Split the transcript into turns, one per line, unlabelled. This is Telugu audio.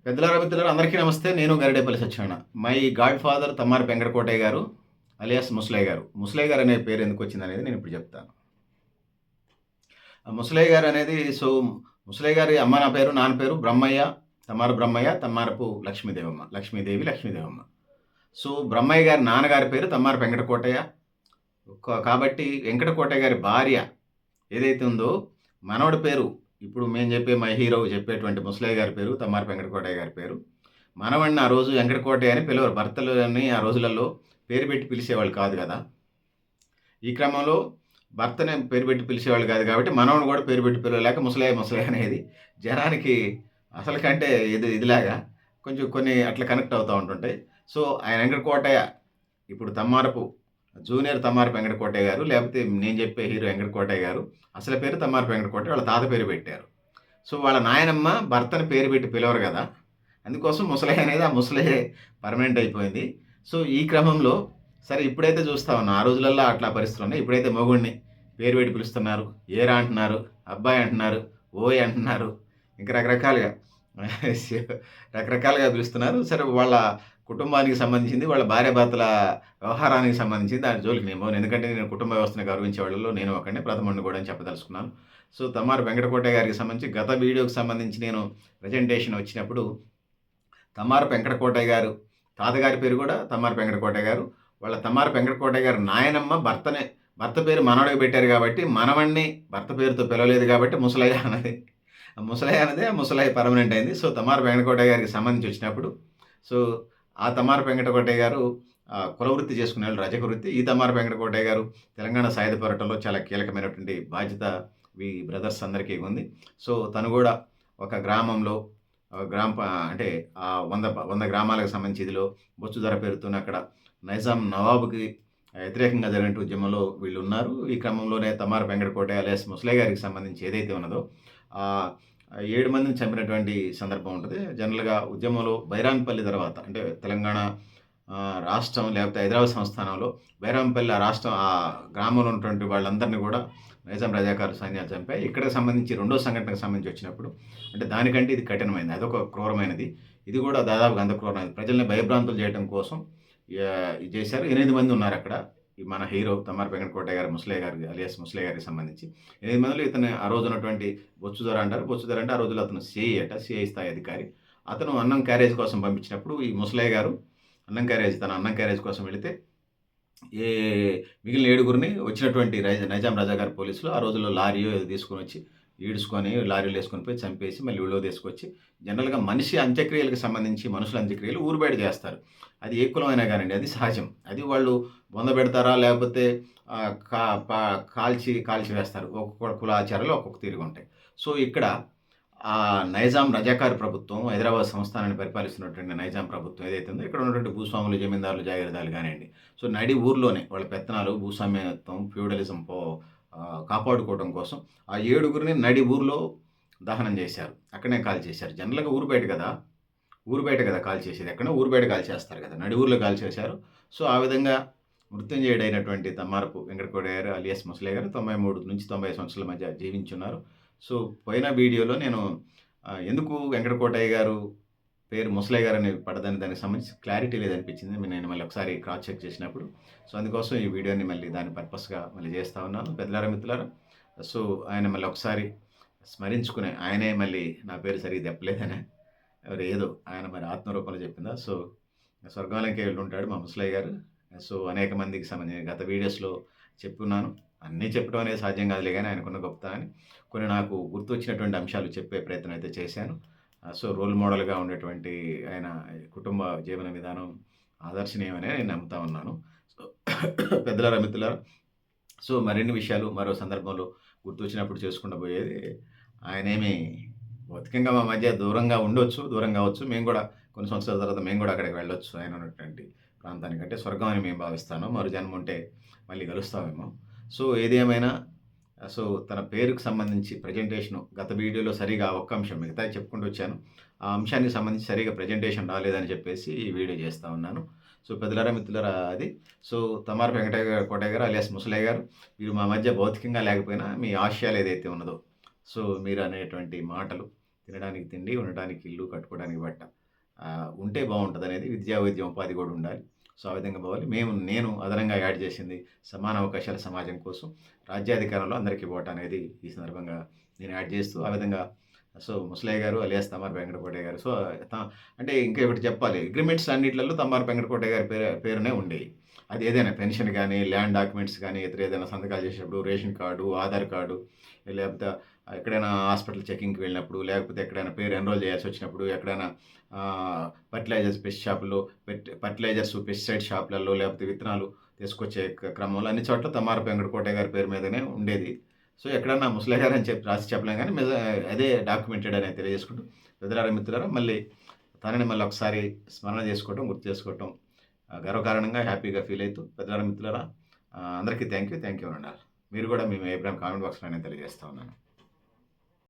పెద్దలారా మిత్రులారా అందరికీ నమస్తే. నేను Garidepalli Satyanarayana. My godfather Tammari Venkatakotaiah garu alias Musalayya గారు. ముసలయ్య గారు అనే పేరు ఎందుకొచ్చిందనేది నేనిప్పుడు చెప్తాను. ముసలయ్య గారు అనేది ముసలయ్య గారి అమ్మ నా పేరు, నాన్న పేరు బ్రహ్మయ్య, తమ్మారు బ్రహ్మయ్య, తమ్మారపు లక్ష్మీదేవమ్మ. లక్ష్మీదేవి. బ్రహ్మయ్య గారి నాన్నగారి పేరు తమ్మారు వెంకటకోటయ్య. కాబట్టి వెంకటకోటయ్య గారి భార్య ఏదైతే ఉందో మనవడి పేరు ఇప్పుడు మేము చెప్పే మై హీరో చెప్పేటువంటి ముసలయ్య గారి పేరు తమ్మారు వెంకటకోటయ్య గారి పేరు. మనవడిని ఆ రోజు వెంకటకోటయ్య అని పిలవరు. భర్తలని ఆ రోజులలో పేరు పెట్టి పిలిచేవాళ్ళు కాదు కదా! ఈ క్రమంలో భర్తని పేరు పెట్టి పిలిచేవాళ్ళు కాదు కాబట్టి మనవడిని కూడా పేరు పెట్టి పిలవలేక ముసలయ్య అనేది జనానికి అసలు కంటే ఇదిలాగా కొంచెం కొన్ని అట్లా కనెక్ట్ అవుతూ ఉంటుంటాయి. ఆయన వెంకటకోటయ్య ఇప్పుడు జూనియర్ తమ్మారపు వెంకటకోటయ్య గారు, లేకపోతే నేను చెప్పే హీరో వెంకటకోటయ్య గారు అసలు పేరు తమ్మారపు వెంకటకోటయ్య. వాళ్ళ తాత పేరు పెట్టారు. వాళ్ళ నాయనమ్మ భర్తని పేరు పెట్టి పిలవరు కదా! అందుకోసం ముసలయ్య అనేది ఆ ముసలయ్యే పర్మనెంట్ అయిపోయింది. ఈ క్రమంలో సరే ఇప్పుడైతే చూస్తా ఉన్నాం. ఆ రోజులల్లో అట్లా పరిస్థితులు ఉన్నాయి. ఇప్పుడైతే మొగుడిని పేరు పెట్టి పిలుస్తున్నారు. ఏరా అంటున్నారు, అబ్బాయి అంటున్నారు, ఓయ్ అంటున్నారు. ఇంకా రకరకాలుగా పిలుస్తున్నారు. సరే వాళ్ళ కుటుంబానికి సంబంధించింది, వాళ్ళ భార్యాభర్తల వ్యవహారానికి సంబంధించింది దాని జోలికి నేను పోను. ఎందుకంటే నేను కుటుంబ వ్యవస్థను గౌరవించే వాళ్ళలో నేను ఒకడిని, ప్రథముడిని కూడా అని చెప్పదలుచుకున్నాను. తమ్మారు వెంకటకోటయ్య గారికి సంబంధించి గత వీడియోకి సంబంధించి నేను ప్రజెంటేషన్ వచ్చినప్పుడు తమ్మారపు వెంకటకోటయ్య గారు తాతగారి పేరు కూడా తమ్మారపు వెంకటకోటయ్య గారు. వాళ్ళ తమ్మారపు వెంకటకోటయ్య గారు నాయనమ్మ భర్త పేరు మనవడికి పెట్టారు కాబట్టి మనవడిని భర్త పేరుతో పిలవలేదు కాబట్టి ముసలయ్య ముసలయ్య పర్మనెంట్ అయింది. తమ్మారపు వెంకటకోటయ్య గారికి సంబంధించి వచ్చినప్పుడు ఆ తమ్మారపు వెంకటకోటయ్య గారు కులవృత్తి చేసుకునేవాళ్ళు, రజక వృత్తి. ఈ తమ్మారపు వెంకటకోటయ్య గారు తెలంగాణ సాయుధ పోరాటంలో చాలా కీలకమైనటువంటి బాధ్యత ఈ బ్రదర్స్ అందరికీ ఉంది. తను కూడా ఒక గ్రామంలో అంటే 100 గ్రామాలకు సంబంధించి ఇదిలో బొచ్చుధర పేరుతోనే అక్కడ నైజాం నవాబుకి వ్యతిరేకంగా జరిగిన ఉద్యమంలో వీళ్ళు ఉన్నారు. ఈ క్రమంలోనే తమ్మారపు వెంకటకోటయ్య అలియాస్ ముసలయ్య గారికి సంబంధించి ఏదైతే ఉన్నదో 7 మందిని చంపినటువంటి సందర్భం ఉంటుంది. జనరల్గా ఉద్యమంలో బైరాంపల్లి తర్వాత అంటే తెలంగాణ రాష్ట్రం లేకపోతే హైదరాబాద్ సంస్థానంలో బైరాంపల్లి ఆ గ్రామంలో ఉన్నటువంటి వాళ్ళందరినీ కూడా నైజాం రజాకారు సైన్యాలు చంపాయి. ఇక్కడికి సంబంధించి రెండో సంఘటనకు సంబంధించి వచ్చినప్పుడు అంటే దానికంటే ఇది కఠినమైనది, అదొక క్రూరమైనది. ఇది కూడా దాదాపుగా అంత క్రూరమైనది. ప్రజల్ని భయభ్రాంతులు చేయడం కోసం ఇది చేశారు. 8 మంది ఉన్నారు అక్కడ. మన హీరో తమ్మారపు వెంకటకోటయ్య గారు ముసలయ్య గారికి అలియాస్ ముసలయ్య గారికి సంబంధించి 8 మందిలో ఇతను ఆ రోజు ఉన్నటువంటి బొచ్చుధర అంటారు. బొచ్చుధర అంటే ఆ రోజుల్లో అతను సిఐ స్థాయి అధికారి. అతను అన్నం క్యారేజ్ కోసం పంపించినప్పుడు ఈ ముసలయ్య గారు తన అన్నం క్యారేజ్ కోసం వెళితే మిగిలిన 7గురిని వచ్చినటువంటి నైజాం రజాగారి పోలీసులు ఆ రోజుల్లో లారీయో ఏదో తీసుకొని వచ్చి ఈడ్చుకొని లారీలు వేసుకొని పోయి చంపేసి మళ్ళీ ఊళ్ళో తీసుకొచ్చి జనరల్గా మనుషుల అంత్యక్రియలు ఊరు బయట చేస్తారు. అది ఏ కులమైనా కానివ్వండి, అది సహజం. అది వాళ్ళు బొందబెడతారా లేకపోతే కాల్చి వేస్తారు. ఒక్కొక్క కులాచారాలు ఒక్కొక్క తీరుగా ఉంటాయి. ఇక్కడ నైజాం రజాకార్ ప్రభుత్వం, హైదరాబాద్ సంస్థానాన్ని పరిపాలిస్తున్నటువంటి నైజాం ప్రభుత్వం ఏదైతే ఉందో ఇక్కడ ఉన్నటువంటి భూస్వాములు, జమీందారులు, జాగీరదారులు కానివ్వండి, నడి ఊర్లోనే వాళ్ళ పెత్తనాలు, భూస్వామ్యత్వం, ఫ్యూడలిజం కాపాడుకోవడం కోసం ఆ 7గురిని నడి ఊర్లో దహనం చేశారు. అక్కడనే కాల్చేశారు. జనరల్గా ఊరు బయట కదా కాల్చేసేది. ఎక్కడో ఊరు బయట కాల్చేస్తారు కదా, నడి ఊర్లో కాల్చేశారు. ఆ విధంగా మృత్యుంజయుడైనటువంటి తమ్మారపు వెంకటకోటయ్య గారు అలియాస్ ముసలయ్య గారు 93 నుంచి 90 సంవత్సరాల మధ్య జీవించున్నారు. పోయిన వీడియోలో నేను ఎందుకు వెంకటకోటయ్య గారు పేరు ముసలయ్య గారు అని పడదని దానికి సంబంధించి క్లారిటీ లేదనిపించింది. నేను మళ్ళీ ఒకసారి క్రాస్ చెక్ చేసినప్పుడు అందుకోసం ఈ వీడియోని మళ్ళీ దాని పర్పస్గా మళ్ళీ చేస్తూ ఉన్నాను. పెద్దలారా మిత్రులారా, ఆయన మళ్ళీ ఒకసారి స్మరించుకునే ఆయనే మళ్ళీ నా పేరు సరిగ్గా చెప్పలేదనే ఏదో ఆయన మరి ఆత్మరూపంలో చెప్పిందా. స్వర్గానికి వెళ్ళుంటాడు మా ముసలయ్య గారు. అనేక మందికి సంబంధించిన గత వీడియోస్లో చెప్పున్నాను. అన్నీ చెప్పడం అనేది సాధ్యం కాదులే కానీ ఆయనకున్న గొప్పతనాన్ని కొన్ని నాకు గుర్తొచ్చినటువంటి అంశాలు చెప్పే ప్రయత్నం అయితే చేశాను. రోల్ మోడల్గా ఉండేటువంటి ఆయన కుటుంబ జీవన విధానం ఆదర్శనీయమని నేను నమ్ముతా ఉన్నాను. పెద్దలారా మిత్రులారా, మరిన్ని విషయాలు మరో సందర్భంలో గుర్తొచ్చినప్పుడు చేసుకుంటూ పోయేది. ఆయనేమి భౌతికంగా మా మధ్య దూరంగా కావచ్చు. మేము కూడా కొన్ని సంవత్సరాల తర్వాత మేము కూడా అక్కడికి వెళ్ళొచ్చు. ఆయన ఉన్నటువంటి ప్రాంతానికంటే స్వర్గం అని మేము భావిస్తాను. మరో జన్మ ఉంటే మళ్ళీ కలుస్తామేమో. ఏది ఏమైనా తన పేరుకు సంబంధించి ప్రజెంటేషను గత వీడియోలో సరిగా ఒక్క అంశం మిగతా చెప్పుకుంటూ వచ్చాను. ఆ అంశానికి సంబంధించి సరిగా ప్రజెంటేషన్ రాలేదని చెప్పేసి ఈ వీడియో చేస్తూ ఉన్నాను. పెద్దలారా మిత్రులారా, అది తమ్మారపు వెంకటకోటయ్య గారు అలియాస్ ముసలయ్య గారు, మీరు మా మధ్య భౌతికంగా లేకపోయినా మీ ఆశయాలు ఏదైతే ఉన్నదో మీరు అనేటువంటి మాటలు తినడానికి తిండి, ఉండడానికి ఇల్లు, కట్టుకోవడానికి బట్ట. ఉంటే బావుంటదనేది విద్యా, వైద్యం, ఉపాధి గూడా ఉండాలి. సో, ఆ విధంగా పోవాలి. నేను అదనంగా యాడ్ చేసింది సమాన అవకాశాల సమాజం కోసం రాజ్యాధికారంలో అందరికీ ఓటనేది ఈ సందర్భంగా నేను యాడ్ చేస్తూ ఆ విధంగా సో, ముసలయ్య గారు అలియాస్ తమ్మారు వెంకటకోటయ్య గారు. సో, త అంటే ఇంకా ఒకటి చెప్పాలి. అగ్రీమెంట్స్ అన్నిట్లలో తమ్మారు వెంకటకోటయ్య గారి పేరునే ఉండేయి. అది ఏదైనా పెన్షన్ గాని, ల్యాండ్ డాక్యుమెంట్స్ గాని, ఇతర ఏదైనా సంతకాలు చేసేటప్పుడు రేషన్ కార్డు, ఆధార్ కార్డు, లేకపోతే ఎక్కడైనా హాస్పిటల్ చెకింగ్‌కి వెళ్ళినప్పుడు, లేకపోతే ఎక్కడైనా పేరు ఎన్రోల్ చేయాల్సొచ్చినప్పుడు, ఎక్కడైనా ఫెర్టిలైజర్స్ పెస్ట్ షాపులో ఫెర్టిలైజర్స్, పెస్టిసైడ్ షాపులలో లేకపోతే విత్తనాలు తీసుకొచ్చే క్రమంలో అన్ని చోట్ల తమ్మారపు వెంకటకోటయ్య గారి పేరు మీదనే ఉండేది. సో, ఎక్కడన్నా ముసలయ్య గారని చెప్పి రాసి చెప్పలేం గానీ, అదే డాక్యుమెంటెడ్ అని తెలియజేసుకుంటూ, పెద్దలారా, మిత్రులారా, మళ్ళీ తనని మళ్ళీ ఒకసారి స్మరణ చేసుకోవటం, గుర్తు చేసుకోవటం గర్వకారణంగా హ్యాపీగా ఫీల్ అయితూ, పెద్దలారా, మిత్రులారా, అందరికీ థాంక్ యూ. థాంక్ యూ అనండాలి. మీరు కూడా మీ అభిప్రాయం కామెంట్ బాక్స్‌లో నేను తెలియజేస్తా ఉన్నాను.